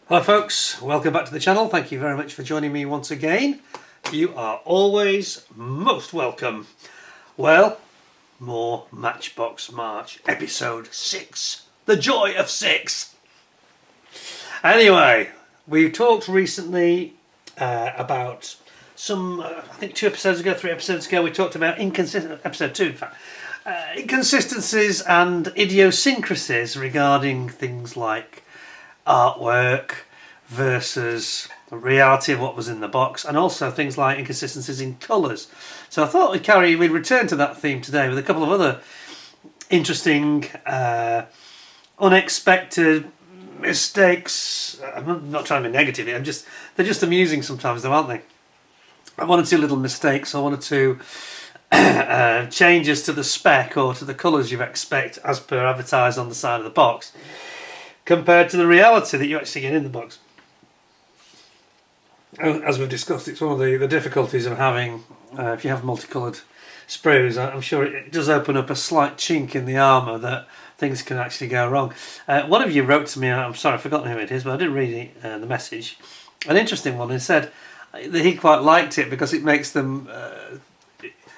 Hello folks, welcome back to the channel. Thank you very much for joining me once again. You are always most welcome. Well, more Matchbox March, episode 6. The joy of 6. Anyway, we talked recently about some, I think 3 episodes ago, we talked about episode 2 in fact, inconsistencies and idiosyncrasies regarding things like artwork versus the reality of what was in the box, and also things like inconsistencies in colours. So I thought we'd return to that theme today with a couple of other interesting, unexpected mistakes. I'm not trying to be negative here, they're just amusing sometimes though, aren't they? One or two little mistakes, or one or two changes to the spec or to the colours you expect as per advertised on the side of the box, compared to the reality that you actually get in the box. As we've discussed, it's one of the difficulties of having, if you have multicoloured sprues, I'm sure it does open up a slight chink in the armour that things can actually go wrong. One of you wrote to me, I'm sorry I've forgotten who it is, but I did read the message, an interesting one, and said that he quite liked it because it makes them,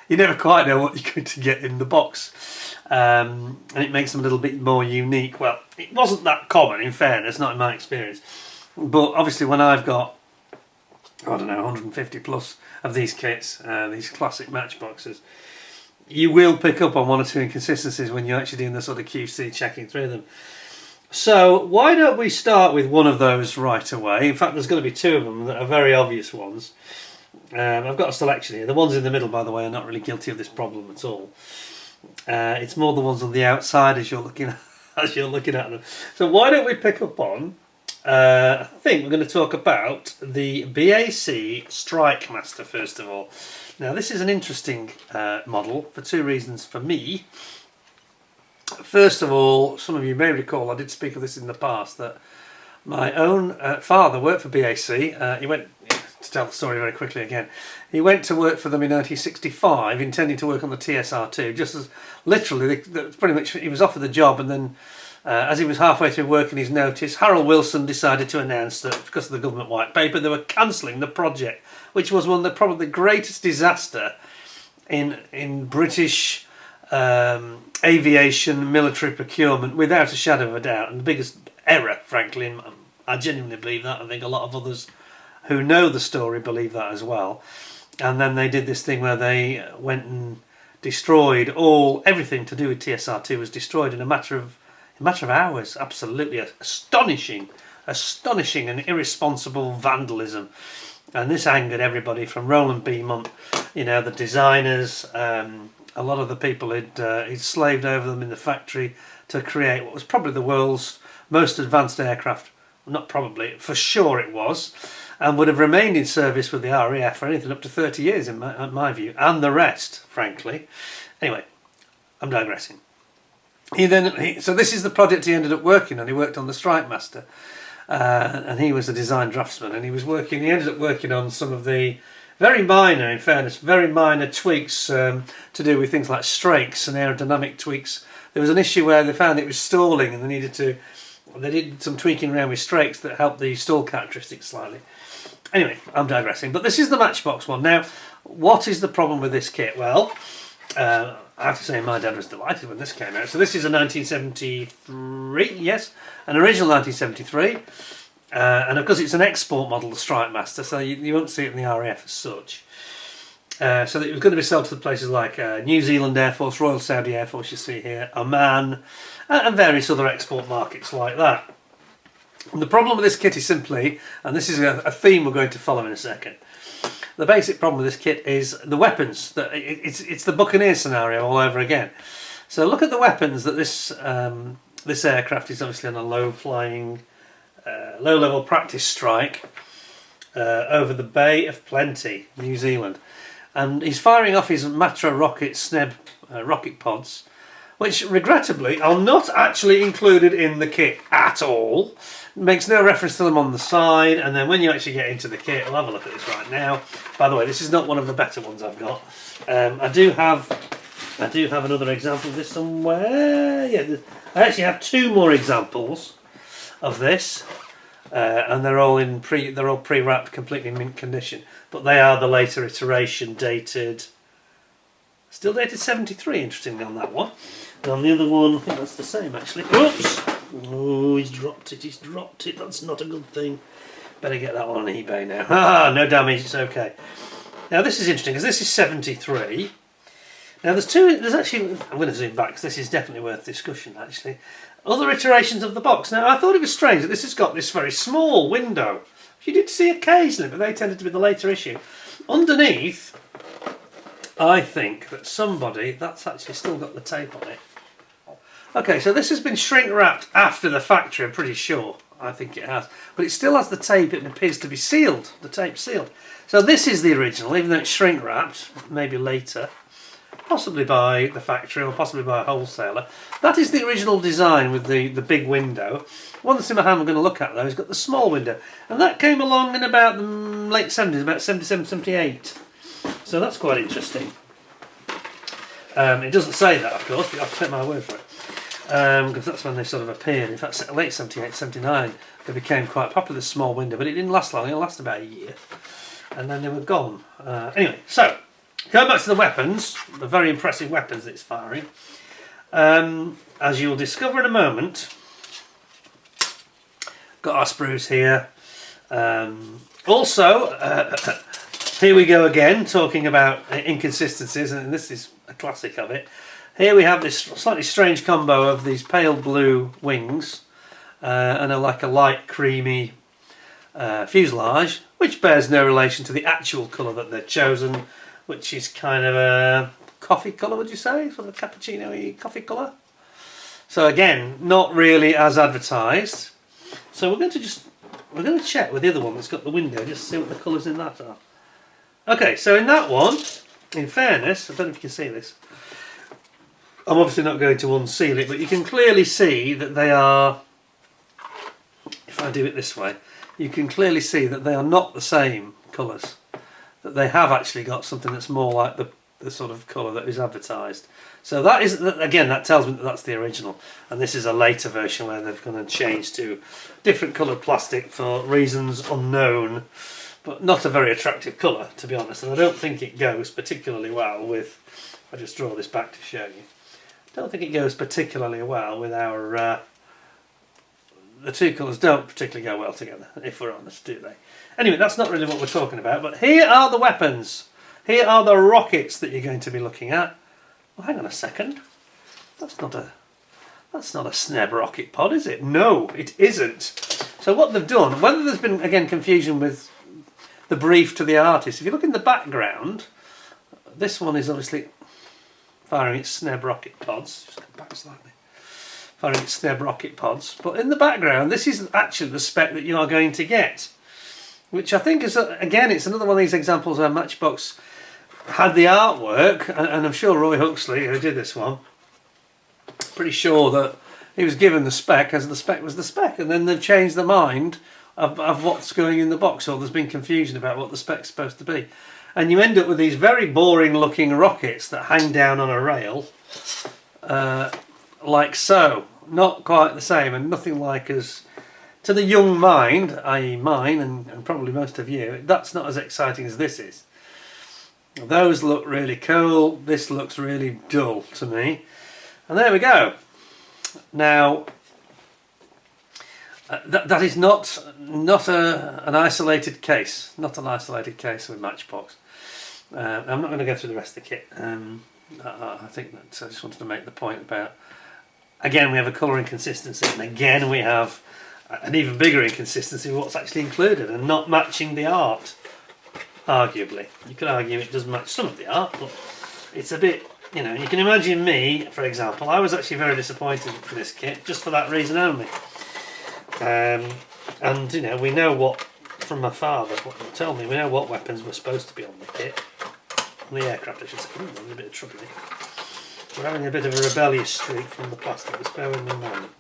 you never quite know what you're going to get in the box. And it makes them a little bit more unique. Well, it wasn't that common, in fairness, not in my experience. But obviously when I've got, I don't know, 150 plus of these kits, these classic Matchboxes, you will pick up on one or two inconsistencies when you're actually doing the sort of QC checking through them. So why don't we start with one of those right away? In fact, there's going to be 2 of them that are very obvious ones. I've got a selection here. The ones in the middle, by the way, are not really guilty of this problem at all. It's more the ones on the outside as you're looking at them. So why don't we pick up on? I think we're going to talk about the BAC Strikemaster first of all. Now this is an interesting model for 2 reasons for me. First of all, some of you may recall I did speak of this in the past, that my own father worked for BAC. He went, to tell the story very quickly again, he went to work for them in 1965, intending to work on the TSR2, just as literally, pretty much he was offered the job, and then as he was halfway through working his notice, Harold Wilson decided to announce that because of the government white paper they were cancelling the project, which was one of probably the greatest disaster in British aviation military procurement, without a shadow of a doubt, and the biggest error, frankly, and I genuinely believe that. I think a lot of others who know the story believe that as well. And then they did this thing where they went and destroyed everything to do with TSR2 was destroyed in a matter of hours. Absolutely astonishing and irresponsible vandalism. And this angered everybody from Roland Beamont, the designers, a lot of the people who'd slaved over them in the factory to create what was probably the world's most advanced aircraft. Not probably, for sure it was, and would have remained in service with the RAF for anything up to 30 years in my view, and the rest, frankly. Anyway, I'm digressing. So this is the project he ended up working on. He worked on the Strikemaster, and he was a design draftsman, and he ended up working on some of the very minor, in fairness, very minor tweaks to do with things like strakes and aerodynamic tweaks. There was an issue where they found it was stalling, and they did some tweaking around with strakes that helped the stall characteristics slightly. Anyway, I'm digressing. But this is the Matchbox one. Now, what is the problem with this kit? Well, I have to say my dad was delighted when this came out. So this is a 1973, yes, an original 1973. And of course it's an export model, the Strikemaster, so you won't see it in the RAF as such. So it was going to be sold to places like New Zealand Air Force, Royal Saudi Air Force, you see here, Oman, and various other export markets like that. And the problem with this kit is simply, and this is a theme we're going to follow in a second, the basic problem with this kit is the weapons. It's the Buccaneer scenario all over again. So look at the weapons that this aircraft is obviously on a low-flying, low-level practice strike over the Bay of Plenty, New Zealand. And he's firing off his Matra rocket SNEB rocket pods, which regrettably are not actually included in the kit at all. Makes no reference to them on the side, and then when you actually get into the kit, we'll have a look at this right now. By the way, this is not one of the better ones I've got. I do have another example of this somewhere. Yeah, I actually have 2 more examples of this. and they're all pre-wrapped, completely mint condition. But they are the later iteration, still dated 73. Interestingly, on that one. And on the other one, I think that's the same actually. Oops! Oh, he's dropped it. He's dropped it. That's not a good thing. Better get that one on eBay now. Ah, no damage. It's okay. Now this is interesting because this is 73. Now there's actually, I'm going to zoom back because this is definitely worth discussion actually. Other iterations of the box. Now I thought it was strange that this has got this very small window. You did see occasionally, but they tended to be the later issue. Underneath, I think that that's actually still got the tape on it. Okay, so this has been shrink wrapped after the factory, I'm pretty sure. I think it has. But it still has the tape, it appears to be sealed. The tape's sealed. So this is the original, even though it's shrink wrapped, maybe later. Possibly by the factory or possibly by a wholesaler. That is the original design with the big window. One that's in my hand we're going to look at though has got the small window. And that came along in about the late 70s, about 77, 78. So that's quite interesting. It doesn't say that, of course, but you have to take my word for it. Because that's when they sort of appeared. In fact, late 78, 79, they became quite popular, this small window, but it didn't last long. It lasted about a year. And then they were gone. Anyway, so, going back to the weapons, the very impressive weapons that it's firing. As you'll discover in a moment, got our sprues here. Also, here we go again, talking about inconsistencies, and this is a classic of it. Here we have this slightly strange combo of these pale blue wings and a light creamy fuselage, which bears no relation to the actual colour that they've chosen, which is kind of a coffee colour, would you say? Sort of a cappuccino-y coffee colour. So again, not really as advertised. So we're going to check with the other one that's got the window, just to see what the colours in that are. Okay, so in that one, in fairness, I don't know if you can see this. I'm obviously not going to unseal it, but you can clearly see that they are, if I do it this way, you can clearly see that they are not the same colours. That they have actually got something that's more like the sort of colour that is advertised. So that is, again, that tells me that that's the original. And this is a later version where they've going to change to different coloured plastic for reasons unknown, but not a very attractive colour, to be honest. And I don't think it goes particularly well with, if I just draw this back to show you, I don't think it goes particularly well with our, the two colours don't particularly go well together, if we're honest, do they? Anyway, that's not really what we're talking about, but here are the weapons. Here are the rockets that you're going to be looking at. Well, hang on a second. That's not a SNEB rocket pod, is it? No, it isn't. So what they've done, whether there's been, again, confusion with the brief to the artist, if you look in the background, this one is obviously firing its SNEB rocket pods. Just come back slightly. Firing its SNEB rocket pods. But in the background, this is actually the spec that you are going to get. Which I think is, again, it's another one of these examples where Matchbox had the artwork, and I'm sure Roy Huxley, who did this one, pretty sure that he was given the spec as the spec was the spec, and then they've changed their mind of what's going in the box, or there's been confusion about what the spec's supposed to be. And you end up with these very boring looking rockets that hang down on a rail, like so. Not quite the same, and nothing like as, to the young mind, i.e. mine, and probably most of you, that's not as exciting as this is. Those look really cool, this looks really dull to me. And there we go. Now, that is not an isolated case. Not an isolated case with Matchbox. I'm not going to go through the rest of the kit. I think that I just wanted to make the point about, again, we have a colour inconsistency, and again we have an even bigger inconsistency with what's actually included and not matching the art, arguably. You could argue it does match some of the art, but it's a bit, you know, you can imagine me, for example, I was actually very disappointed for this kit, just for that reason only. And, you know, we know what, from my father, what he told me, we know what weapons were supposed to be on the kit. On the aircraft, I should say. I'm in a bit of trouble here. We're having a bit of a rebellious streak from the plastic. Just bear with me a moment.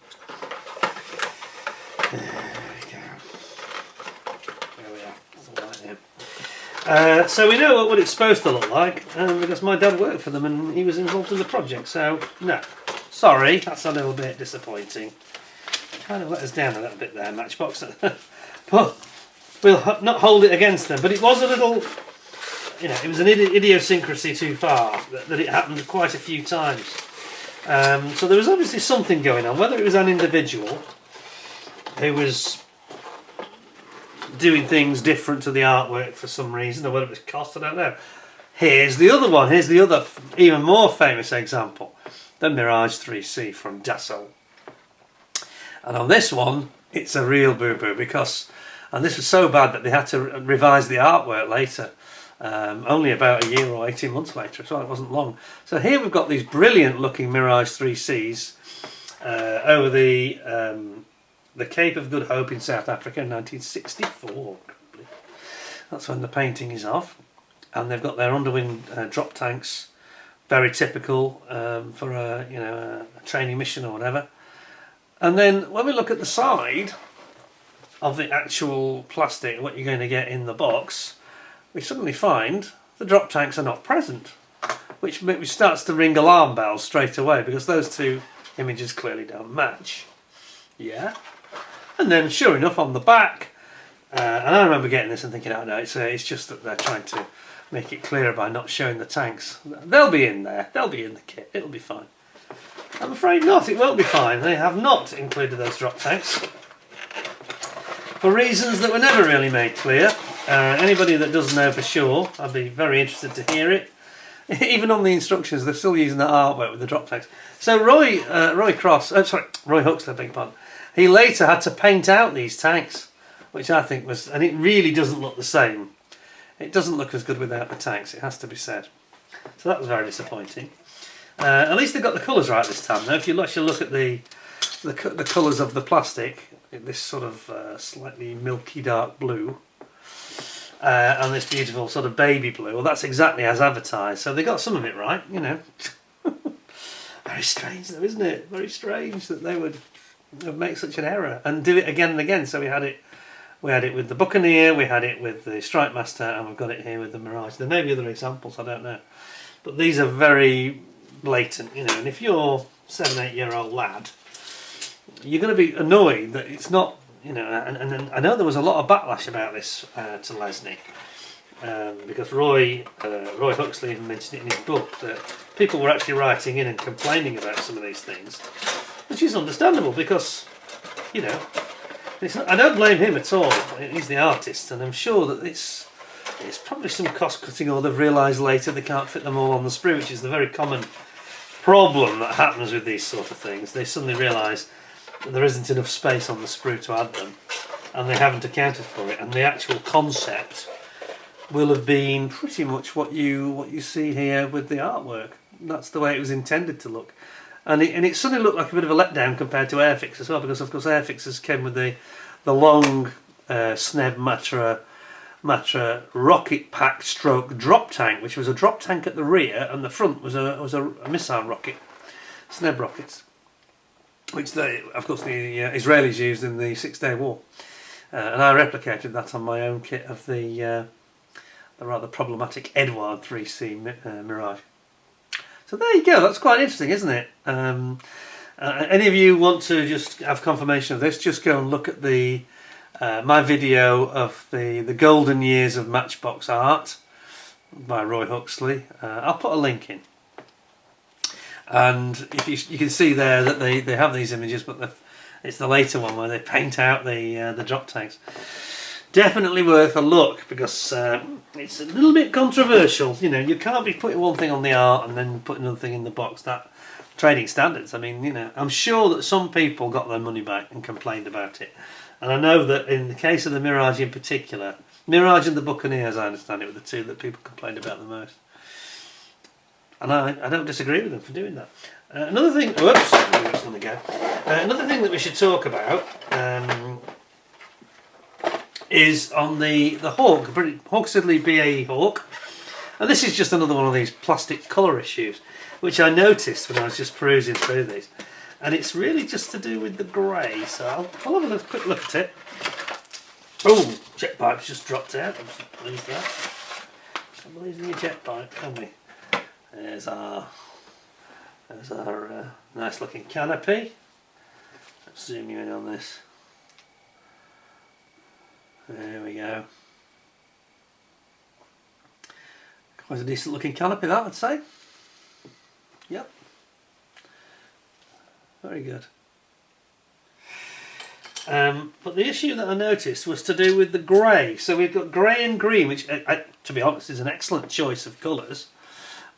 There we go. There we are. That's all right there. So we know what it's supposed to look like, because my dad worked for them and he was involved in the project. So, no. Sorry, that's a little bit disappointing. Kind of let us down a little bit there, Matchbox. But we'll not hold it against them. But it was a little, you know, it was an idiosyncrasy too far that it happened quite a few times. So there was obviously something going on, whether it was an individual who was doing things different to the artwork for some reason, or whether it was cost, I don't know. Here's the other one, here's the other even more famous example, the Mirage 3C from Dassault. And on this one, it's a real boo-boo because, and this was so bad that they had to revise the artwork later, only about a year or 18 months later, so it wasn't long. So here we've got these brilliant looking Mirage 3Cs over the Cape of Good Hope in South Africa in 1964. That's when the painting is off. And they've got their underwing drop tanks, very typical for a training mission or whatever. And then when we look at the side of the actual plastic, what you're going to get in the box, we suddenly find the drop tanks are not present, which starts to ring alarm bells straight away because those two images clearly don't match. Yeah. And then sure enough on the back, and I remember getting this and thinking, oh no, it's just that they're trying to make it clearer by not showing the tanks. They'll be in there, they'll be in the kit, it'll be fine. I'm afraid not, it won't be fine. They have not included those drop tanks for reasons that were never really made clear. Anybody that does know for sure, I'd be very interested to hear it. Even on the instructions, they're still using that artwork with the drop tanks. So Roy Huxley, beg your pardon. He later had to paint out these tanks, which I think was, and it really doesn't look the same. It doesn't look as good without the tanks, it has to be said. So that was very disappointing. At least they got the colours right this time though. If you actually look at the colours of the plastic, this sort of slightly milky dark blue, and this beautiful sort of baby blue, well that's exactly as advertised, so they got some of it right, you know. Very strange though, isn't it? Very strange that they would make such an error and do it again and again. So we had it with the Buccaneer, we had it with the Strikemaster, and we've got it here with the Mirage. There may be other examples, I don't know, but these are very blatant, you know. And if you're 7-8 year old lad, you're going to be annoyed that it's not, you know. And I know there was a lot of backlash about this to Lesney, because Roy Huxley even mentioned it in his book that people were actually writing in and complaining about some of these things. Which is understandable because, you know, I don't blame him at all. He's the artist, and I'm sure that it's probably some cost cutting, or they've realised later they can't fit them all on the sprue, which is the very common problem that happens with these sort of things. They suddenly realise that there isn't enough space on the sprue to add them, and they haven't accounted for it, and the actual concept will have been pretty much what you see here with the artwork. That's the way it was intended to look. And it suddenly looked like a bit of a letdown compared to Airfix as well, because of course Airfixers came with the long Sneb Matra rocket pack stroke drop tank, which was a drop tank at the rear, and the front was a missile rocket, Sneb rockets, which of course the Israelis used in the 6-Day War, and I replicated that on my own kit of the rather problematic Edward 3C Mirage. So there you go, that's quite interesting, isn't it? Any of you want to just have confirmation of this, just go and look at the my video of the golden years of Matchbox art by Roy Huxley. I'll put a link in. And if you can see there that they have these images, but it's the later one where they paint out the drop tanks. Definitely worth a look, because it's a little bit controversial. You know, you can't be putting one thing on the art and then putting another thing in the box. That trading standards. I mean, you know, I'm sure that some people got their money back and complained about it. And I know that in the case of the Mirage in particular, Mirage and the Buccaneer, as I understand it, were the two that people complained about the most. And I don't disagree with them for doing that. Another thing, whoops, another thing that we should talk about is on the Hawk, Hawk Siddeley BAE Hawk. And this is just another one of these plastic colour issues, which I noticed when I was just perusing through these. And it's really just to do with the grey, so I'll have a quick look at it. Oh, jet pipe's just dropped out. I'll just lose that. Can't lose any jet pipe, can we? There's our nice looking canopy. Let's zoom you in on this. There we go. Quite a decent looking canopy that, I'd say. Yep. Very good. But the issue that I noticed was to do with the grey. So we've got grey and green, which, to be honest, is an excellent choice of colours.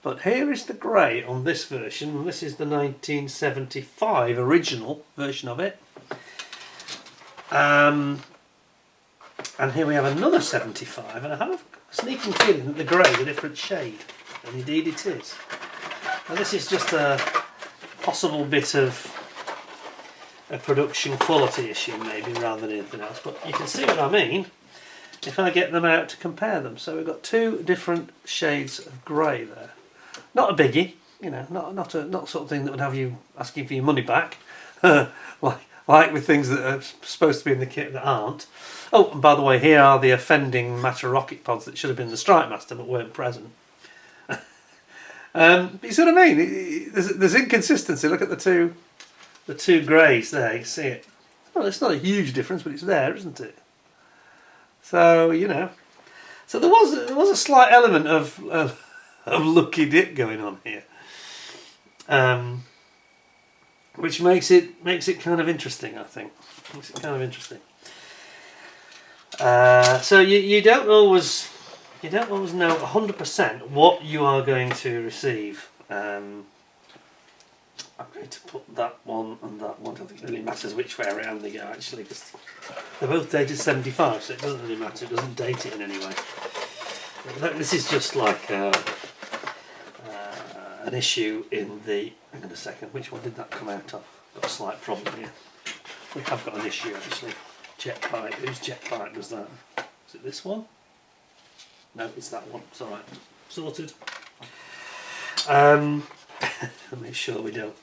But here is the grey on this version, and this is the 1975 original version of it. And here we have another 75, and I have a sneaking feeling that the grey is a different shade, and indeed it is. And this is just a possible bit of a production quality issue, maybe, rather than anything else. But you can see what I mean if I get them out to compare them. So we've got two different shades of grey there. Not a biggie, you know, not sort of thing that would have you asking for your money back, like with things that are supposed to be in the kit that aren't. Oh, and by the way, here are the offending Matter rocket pods that should have been the Strikemaster but weren't present. But you see what I mean? There's inconsistency. Look at the two greys there. You see it? Well, it's not a huge difference, but it's there, isn't it? So you know, so there was a slight element of lucky dip going on here, which makes it kind of interesting. I think makes it kind of interesting. So you don't always know 100% what you are going to receive. I'm going to put that one and that one. I don't think it really matters which way around they go, actually, because they're both dated 75, so it doesn't really matter. It doesn't date it in any way. This is just like an issue in the... Hang on a second, which one did that come out of? Got a slight problem here. We have got an issue, actually. Jet pipe. Whose jet pipe was that? Is it this one? No, it's that one. It's alright. Sorted. Make sure we don't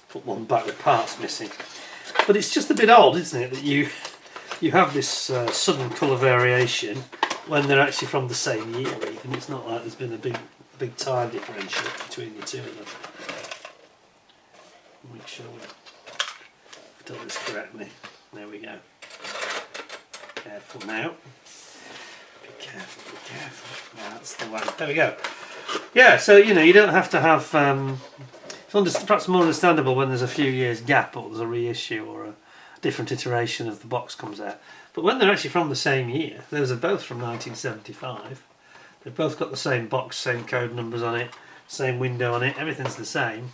put one back with parts missing. But it's just a bit odd, isn't it, that you have this sudden colour variation when they're actually from the same year. Even it's not like there's been a big time differential between the two of them. Make sure we've done this correctly. There we go. Careful now. Be careful, be careful. That's the one. There we go. Yeah, so you know, you don't have to have. It's perhaps more understandable when there's a few years gap, or there's a reissue, or a different iteration of the box comes out. But when they're actually from the same year, those are both from 1975. They've both got the same box, same code numbers on it, same window on it. Everything's the same.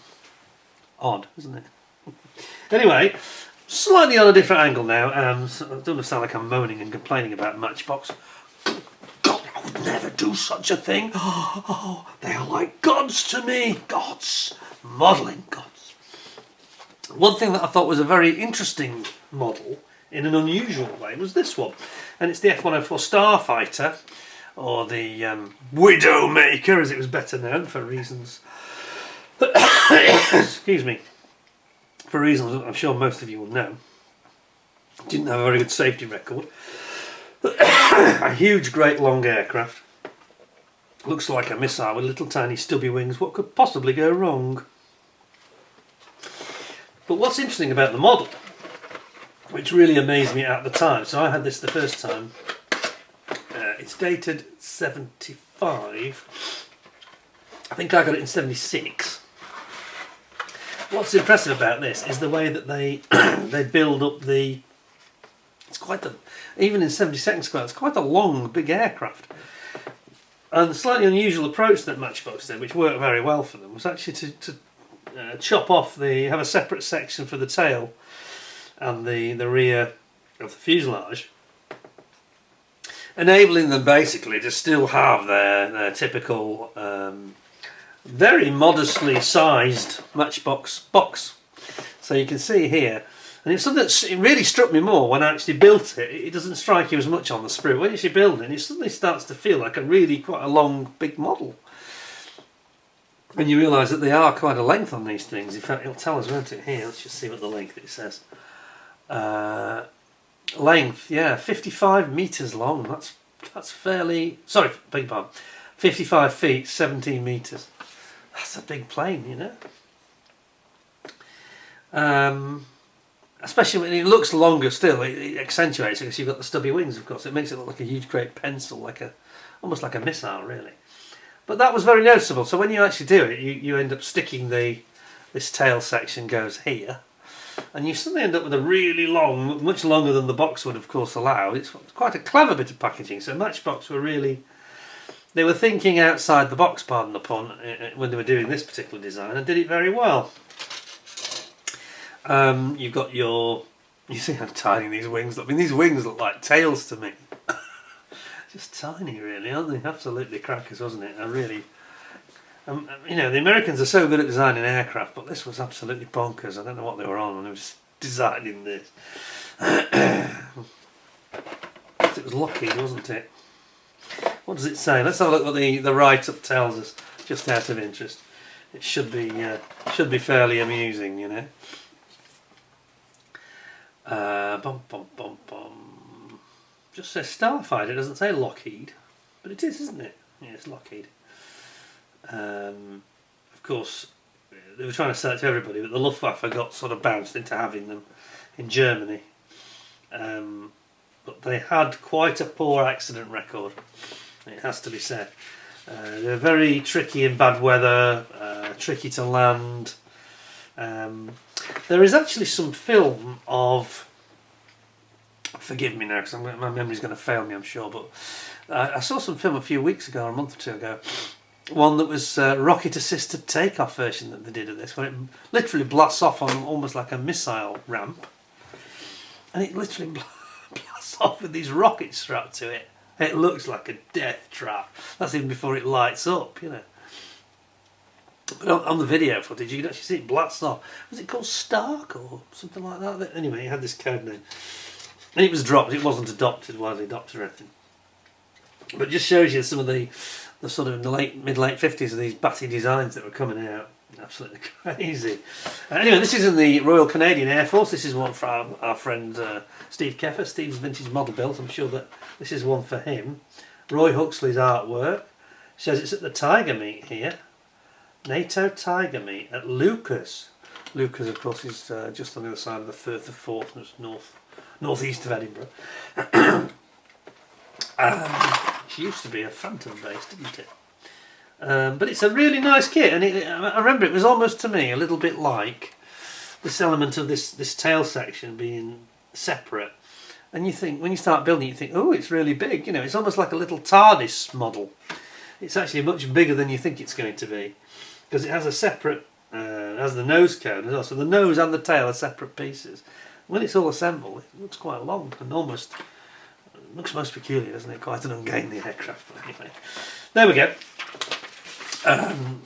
Odd, isn't it? Anyway, slightly on a different angle now. So I don't sound like I'm moaning and complaining about Matchbox. God, I would never do such a thing. Oh, they are like gods to me. Gods. Modelling gods. One thing that I thought was a very interesting model in an unusual way was this one. And it's the F-104 Starfighter, or the Widowmaker, as it was better known for reasons... excuse me. For reasons I'm sure most of you will know. Didn't have a very good safety record. A huge, great, long aircraft. Looks like a missile with little tiny stubby wings. What could possibly go wrong? But what's interesting about the model, which really amazed me at the time, so I had this the first time, it's dated 75. I think I got it in 76. What's impressive about this is the way that they they build up the... It's quite a... Even in 72nd square, it's quite a long, big aircraft. And the slightly unusual approach that Matchbox did, which worked very well for them, was actually to chop off have a separate section for the tail and the rear of the fuselage, enabling them basically to still have their typical very modestly sized Matchbox box. So you can see here, and it's something that it really struck me more when I actually built it. It doesn't strike you as much on the sprue. When you actually build it, it suddenly starts to feel like quite a long, big model. And you realise that they are quite a length on these things. In fact, it'll tell us, won't it? Here, let's just see what the length it says. Length, yeah, 55 metres long. That's fairly... Sorry, beg your pardon. 55 feet, 17 metres. That's a big plane, you know. especially when it looks longer still, it accentuates it because you've got the stubby wings, of course. It makes it look like a huge great pencil, almost like a missile, really. But that was very noticeable. So when you actually do it, you end up sticking this tail section goes here, and you suddenly end up with a really long, much longer than the box would of course allow. It's quite a clever bit of packaging. So Matchbox they were thinking outside the box, pardon the pun, when they were doing this particular design, and did it very well. You've got you see how tiny these wings look. I mean, these wings look like tails to me. Just tiny, really, aren't they? Absolutely crackers, wasn't it? The Americans are so good at designing aircraft, but this was absolutely bonkers. I don't know what they were on when they were just designing this. It was Lockheed, wasn't it? What does it say? Let's have a look what the write-up tells us, just out of interest. It should be fairly amusing, you know. Just says Starfighter. It doesn't say Lockheed, but it is, isn't it? Yeah, it's Lockheed. Of course, they were trying to sell it to everybody, but the Luftwaffe got sort of bounced into having them in Germany. But they had quite a poor accident record, it has to be said. They were very tricky in bad weather, tricky to land. There is actually some film of, forgive me now because my memory's going to fail me, I'm sure, but I saw some film a few weeks ago, or a month or two ago, one that was rocket assisted takeoff version that they did of this, where it literally blasts off on almost like a missile ramp, and it literally blasts off with these rockets strapped to it. It looks like a death trap. That's even before it lights up, you know. But on the video footage, you can actually see it blasts off. Was it called Stark or something like that? Anyway, it had this code name. And it was dropped. It wasn't widely adopted or anything. But it just shows you some of the sort of in the mid-late 50s of these batty designs that were coming out. Absolutely crazy. Anyway, this is in the Royal Canadian Air Force. This is one for our friend Steve Keffer. Steve's vintage model built. I'm sure that this is one for him. Roy Huxley's artwork. Says it's at the Tiger Meet here. NATO Tiger Meet at Lucas. Lucas, of course, is just on the other side of the Firth of Forth, and it's northeast of Edinburgh. She used to be a Phantom base, didn't it? But it's a really nice kit, and I remember it was almost to me a little bit like this element of this tail section being separate. And you think, when you start building it, you think, oh, it's really big. You know, it's almost like a little TARDIS model. It's actually much bigger than you think it's going to be, because it has a separate, has the nose cone as well. So the nose and the tail are separate pieces. When it's all assembled, it looks quite long and almost looks most peculiar, doesn't it? Quite an ungainly aircraft. But anyway, there we go. And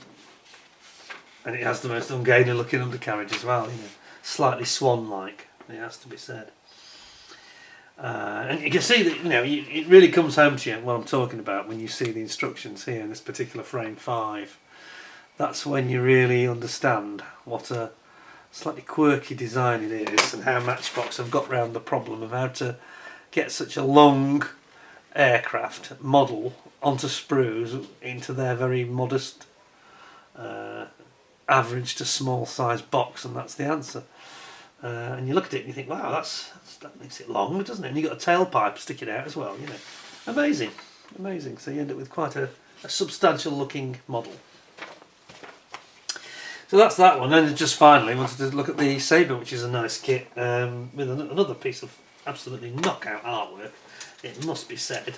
it has the most ungainly looking undercarriage as well. You know, slightly swan-like. It has to be said. And you can see that, you know, it really comes home to you what I'm talking about when you see the instructions here in this particular frame 5. That's when you really understand what a slightly quirky design it is, and how Matchbox have got round the problem of how to get such a long aircraft model onto sprues into their very modest average to small size box, and that's the answer. And you look at it and you think, wow, that makes it long, doesn't it? And you've got a tailpipe sticking out as well, you know. Amazing, amazing. So you end up with quite a substantial looking model. So that's that one. And just finally, wanted to look at the Sabre, which is a nice kit with another piece of absolutely knockout artwork, it must be said.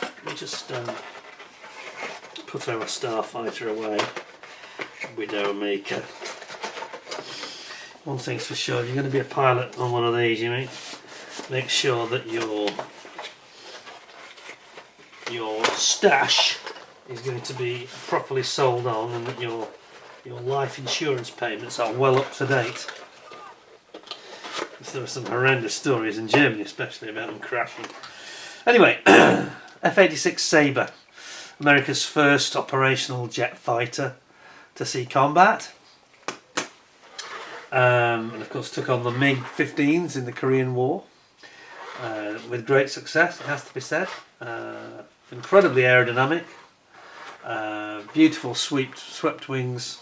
Let me just put our Starfighter away. Widowmaker. One thing's for sure, if you're going to be a pilot on one of these, you make sure that your stash is going to be properly sold on, and that your life insurance payments are well up to date. Because there are some horrendous stories in Germany, especially, about them crashing. Anyway, F-86 Sabre, America's first operational jet fighter to see combat. And of course took on the MiG-15s in the Korean War with great success, it has to be said. Incredibly aerodynamic, beautiful swept wings,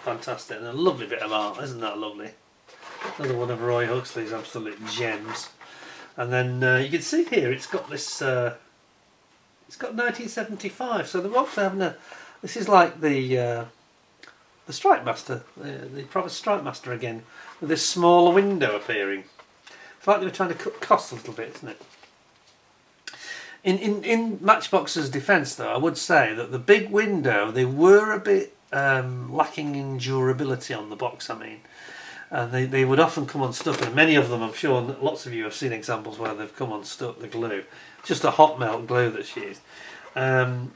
fantastic, and a lovely bit of art, isn't that lovely? Another one of Roy Huxley's absolute gems. And then you can see here it's got this. It's got 1975, so they're obviously having a. This is like the Strikemaster, the proper Strikemaster again, with this smaller window appearing. It's like they were trying to cut costs a little bit, isn't it? In Matchbox's defence, though, I would say that the big window, they were a bit lacking in durability on the box. I mean, and they would often come unstuck, and many of them, I'm sure, lots of you have seen examples where they've come unstuck the glue, just a hot melt glue that's used, and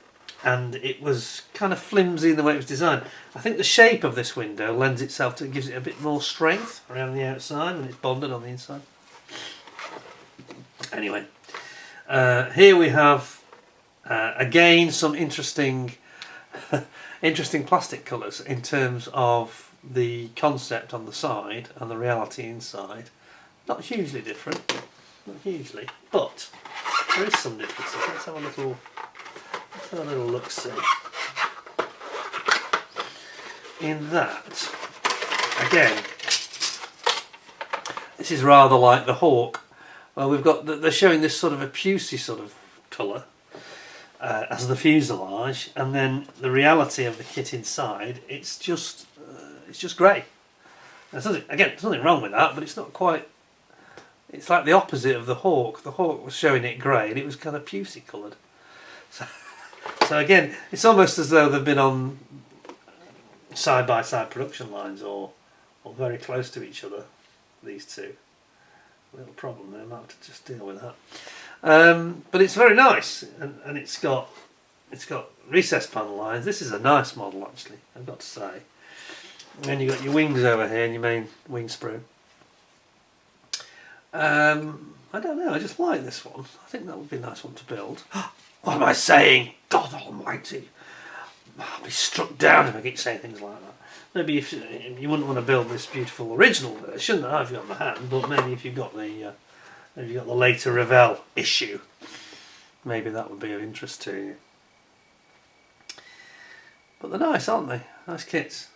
it was kind of flimsy in the way it was designed. I think the shape of this window lends itself to, gives it a bit more strength around the outside when it's bonded on the inside. Anyway. Here we have again some interesting plastic colours in terms of the concept on the side and the reality inside. Not hugely different, not hugely, but there is some differences. Let's have a little look see. In that, again, this is rather like the Hawk. Well, we've got they're showing this sort of a pucey sort of colour as the fuselage, and then the reality of the kit inside. It's just grey. There's nothing wrong with that, but it's not quite. It's like the opposite of the Hawk. The Hawk was showing it grey, and it was kind of pucey coloured. So again, it's almost as though they've been on side by side production lines, or very close to each other. These two. Little problem there, I might have to just deal with that. But it's very nice, and it's got recessed panel lines. This is a nice model, actually, I've got to say. And then you've got your wings over here and your main wing sprue. I don't know, I just like this one. I think that would be a nice one to build. What am I saying? God almighty! I'll be struck down if I keep saying things like that. Maybe if you wouldn't want to build this beautiful original version that I've got in my hand, but maybe if you've got the later Revell issue, maybe that would be of interest to you. But they're nice, aren't they? Nice kits.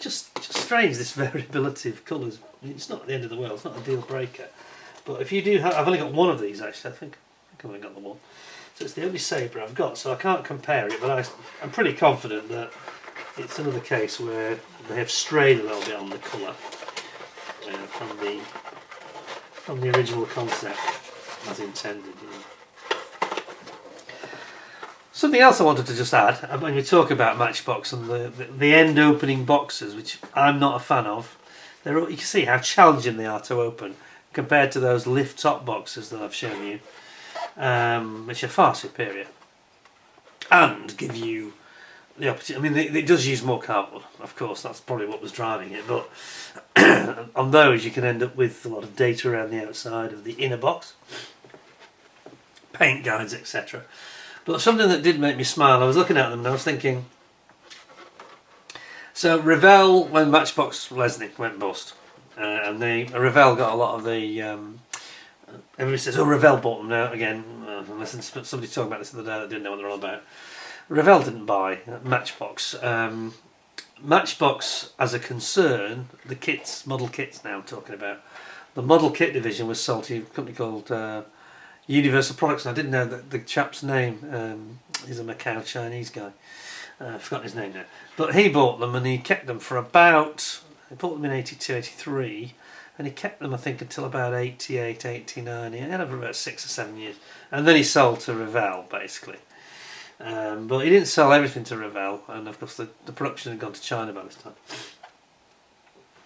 Just strange, this variability of colours. I mean, it's not the end of the world. It's not a deal breaker. But if you do have, I've only got one of these actually. I think I've only got the one. So it's the only Sabre I've got, so I can't compare it, but I'm pretty confident that it's another case where they have strayed a little bit on the colour from the original concept as intended. You know. Something else I wanted to just add, when we talk about Matchbox and the end opening boxes, which I'm not a fan of, you can see how challenging they are to open compared to those lift top boxes that I've shown you. Which are far superior and give you the opportunity. I mean, it does use more cardboard, of course, that's probably what was driving it, but on those you can end up with a lot of data around the outside of the inner box, paint guides, etc. But something that did make me smile, I was looking at them and I was thinking, so Revell, when Matchbox Lesnick went bust, and Revell got a lot of the everybody says, oh, Revell bought them now again. I listened to somebody talking about this the other day that didn't know what they're all about. Revell didn't buy Matchbox. Matchbox, as a concern, the kits, model kits now I'm talking about, the model kit division was sold to a company called Universal Products, and I didn't know that the chap's name. He's a Macau Chinese guy. I've forgotten his name now. But he bought them and he kept them for about, he bought them in 82, 83. And he kept them, I think, until about 88, 89. He had them for about 6 or 7 years. And then he sold to Revell, basically. But he didn't sell everything to Revell. And, of course, the production had gone to China by this time.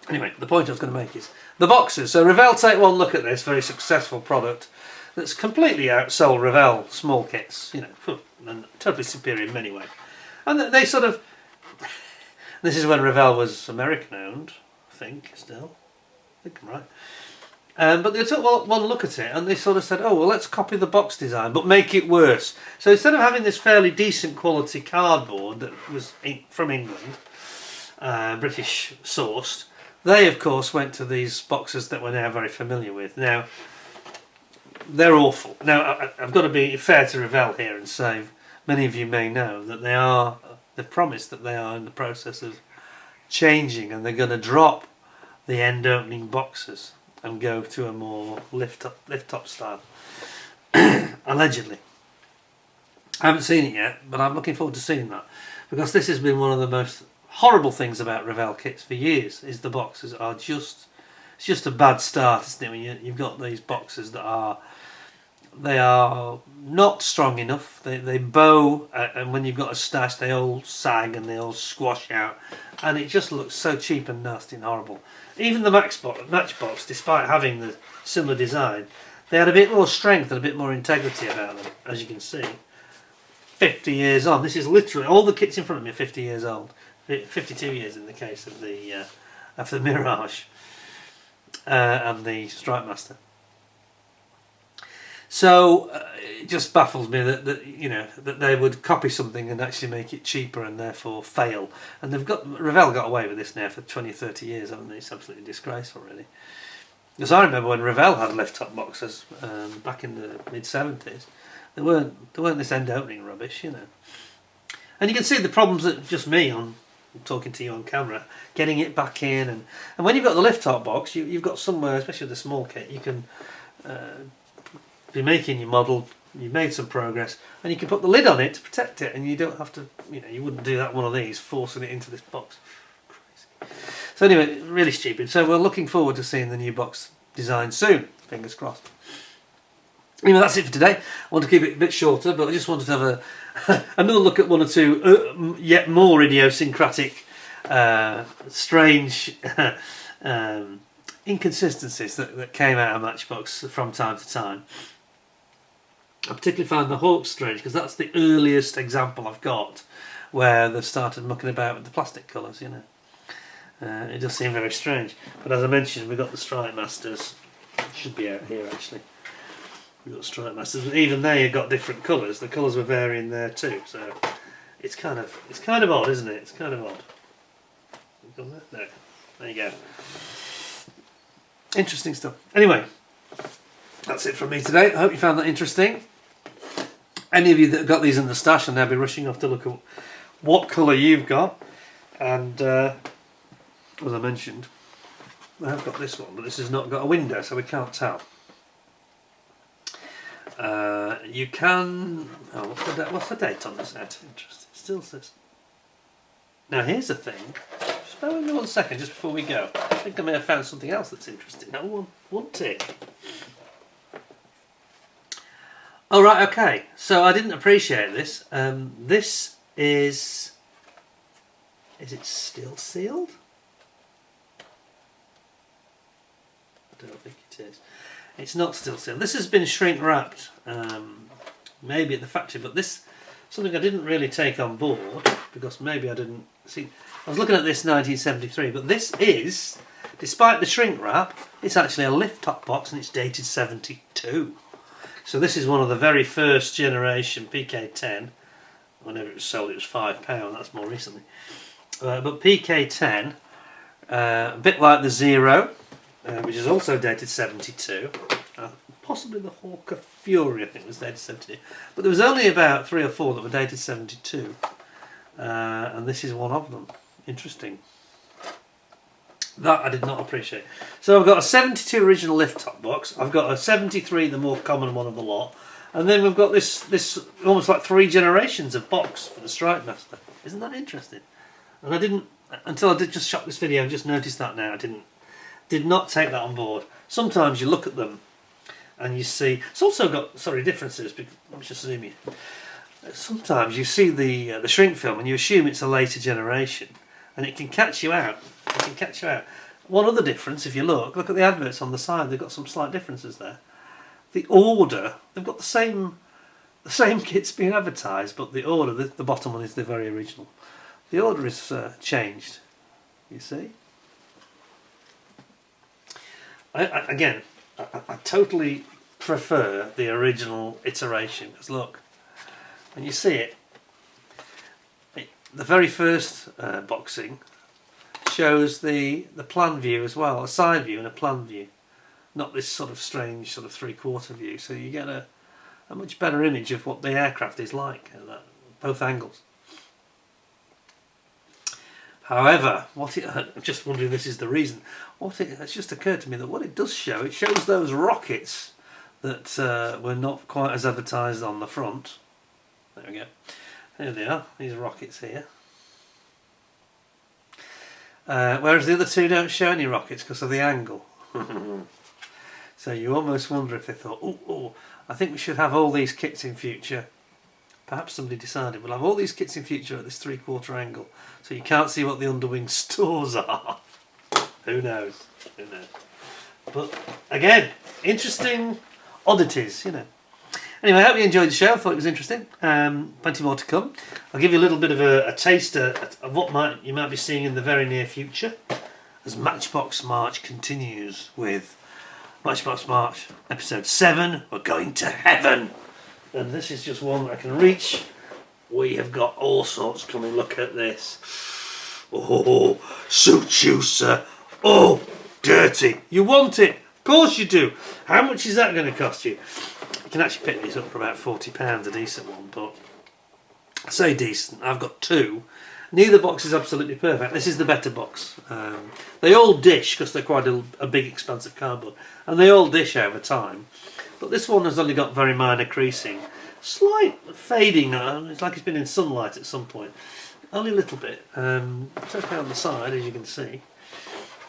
Anyway, the point I was going to make is the boxes. So Revell take one look at this very successful product that's completely outsold Revell small kits. You know, and totally superior in many ways. And they sort of... This is when Revell was American-owned, I think, still. I think I'm right. But they took one look at it and they sort of said, oh, well, let's copy the box design but make it worse. So instead of having this fairly decent quality cardboard that was from England, British sourced, they of course went to these boxes that we're now very familiar with. Now, they're awful. Now, I've got to be fair to Revell here and say, many of you may know that they've promised that they are in the process of changing, and they're going to drop the end opening boxes and go to a more lift top style. Allegedly. I haven't seen it yet, but I'm looking forward to seeing that, because this has been one of the most horrible things about Revell kits for years, is the boxes are just, it's just a bad start, isn't it, when you've got these boxes that are, they are not strong enough, they bow, and when you've got a stash they all sag and they all squash out, and it just looks so cheap and nasty and horrible. Even the Matchbox, despite having the similar design, they had a bit more strength and a bit more integrity about them, as you can see. 50 years on. This is literally, all the kits in front of me are 50 years old. 52 years in the case of the Mirage and the Strikemaster. So it just baffles me that you know, that they would copy something and actually make it cheaper and therefore fail. And Revell got away with this now for 20, 30 years, haven't they? It's absolutely disgraceful, really. Because I remember when Revell had lift top boxes back in the mid 70s. There weren't this end opening rubbish, you know. And you can see the problems that just me on talking to you on camera, getting it back in, and when you've got the lift top box, you've got somewhere, especially with the small kit, you can be making your model, you've made some progress, and you can put the lid on it to protect it, and you don't have to, you know, you wouldn't do that one of these, forcing it into this box. Crazy. So anyway, really stupid. So we're looking forward to seeing the new box design soon, fingers crossed. Anyway, that's it for today. I want to keep it a bit shorter, but I just wanted to have another look at one or two yet more idiosyncratic, strange inconsistencies that came out of Matchbox from time to time. I particularly found the Hawk strange, because that's the earliest example I've got where they've started mucking about with the plastic colours, you know. It does seem very strange. But as I mentioned, we've got the Strikemasters. Should be out here, actually. We've got Strikemasters, but even they have got different colours. The colours were varying there too, so it's kind of odd, isn't it? It's kind of odd. There you go. Interesting stuff. Anyway, that's it from me today. I hope you found that interesting. Any of you that have got these in the stash and they'll be rushing off to look at what colour you've got. And as I mentioned, I have got this one, but this has not got a window, so we can't tell. You can. Oh, what's the date on this? Interesting. It still says. Now here's the thing. Just bear with me 1 second, just before we go. I think I may have found something else that's interesting. Now one tick. Oh right, okay. So I didn't appreciate this. This is. Is it still sealed? I don't think it is. It's not still sealed. This has been shrink wrapped, maybe at the factory, but this something I didn't really take on board because maybe I didn't see. I was looking at this 1973, but this is, despite the shrink wrap, it's actually a lift top box and it's dated 72. So this is one of the very first generation PK10. Whenever it was sold, it was £5. That's more recently. But PK10, a bit like the Zero. Which is also dated 72, possibly the Hawker Fury I think was dated 72, but there was only about 3 or 4 that were dated 72, and this is one of them. Interesting. That I did not appreciate. So I've got a 72 original lift top box, I've got a 73, the more common one of the lot, and then we've got this almost like 3 generations of box for the Strikemaster. Isn't that interesting? And I didn't, until I did just shot this video and just noticed that now, I did not take that on board. Sometimes you look at them and you see, it's also got, sorry, differences, let me just zoom in. Sometimes you see the shrink film and you assume it's a later generation, and it can catch you out. It can catch you out. One other difference, if you look at the adverts on the side, they've got some slight differences there. The order, they've got the same kits being advertised, but the order, the bottom one is the very original. The order is changed, you see. I totally prefer the original iteration, because look, when you see it, the very first boxing shows the plan view as well, a side view and a plan view, not this sort of strange sort of 3/4 view, so you get a much better image of what the aircraft is like at both angles. However, I'm just wondering if this is the reason. It's just occurred to me that what it does show, it shows those rockets that were not quite as advertised on the front. There we go. Here they are, these rockets here. Whereas the other two don't show any rockets because of the angle. So you almost wonder if they thought, oh, I think we should have all these kits in future. Perhaps somebody decided we'll have all these kits in future at this 3/4 angle, so you can't see what the underwing stores are. Who knows? Who knows? But again, interesting oddities, you know. Anyway, I hope you enjoyed the show. I thought it was interesting. Plenty more to come. I'll give you a little bit of a taster of what you might be seeing in the very near future as Matchbox March continues with Matchbox March episode 7. We're going to heaven. And this is just one that I can reach. We have got all sorts coming. Look at this. Oh, suits you, sir. Oh, dirty. You want it? Of course you do. How much is that going to cost you? You can actually pick these up for about £40, a decent one, but I say decent. I've got 2. Neither box is absolutely perfect. This is the better box. They all dish because they're quite a big, expansive cardboard, and they all dish over time. But this one has only got very minor creasing, slight fading. It's like it's been in sunlight at some point, only a little bit. It's okay on the side, as you can see.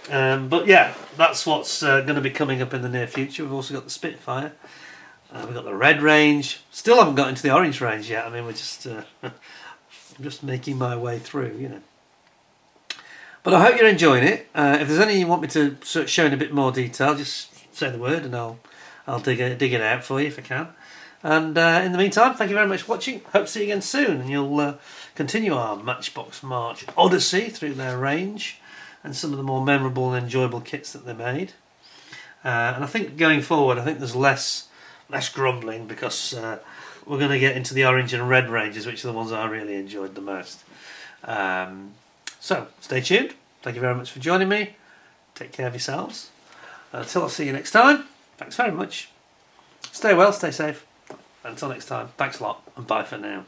But yeah, that's what's going to be coming up in the near future. We've also got the Spitfire. We've got the red range. Still haven't got into the orange range yet. I mean, we're just just making my way through, you know. But I hope you're enjoying it. If there's any you want me to sort of show in a bit more detail, just say the word and I'll dig it out for you if I can. And in the meantime, thank you very much for watching. Hope to see you again soon, and you'll continue our Matchbox March odyssey through their range and some of the more memorable and enjoyable kits that they made. And I think going forward, I think there's less grumbling because we're going to get into the orange and red ranges, which are the ones I really enjoyed the most. So stay tuned. Thank you very much for joining me. Take care of yourselves. Until I see you next time, thanks very much. Stay well, stay safe. Until next time, thanks a lot, and bye for now.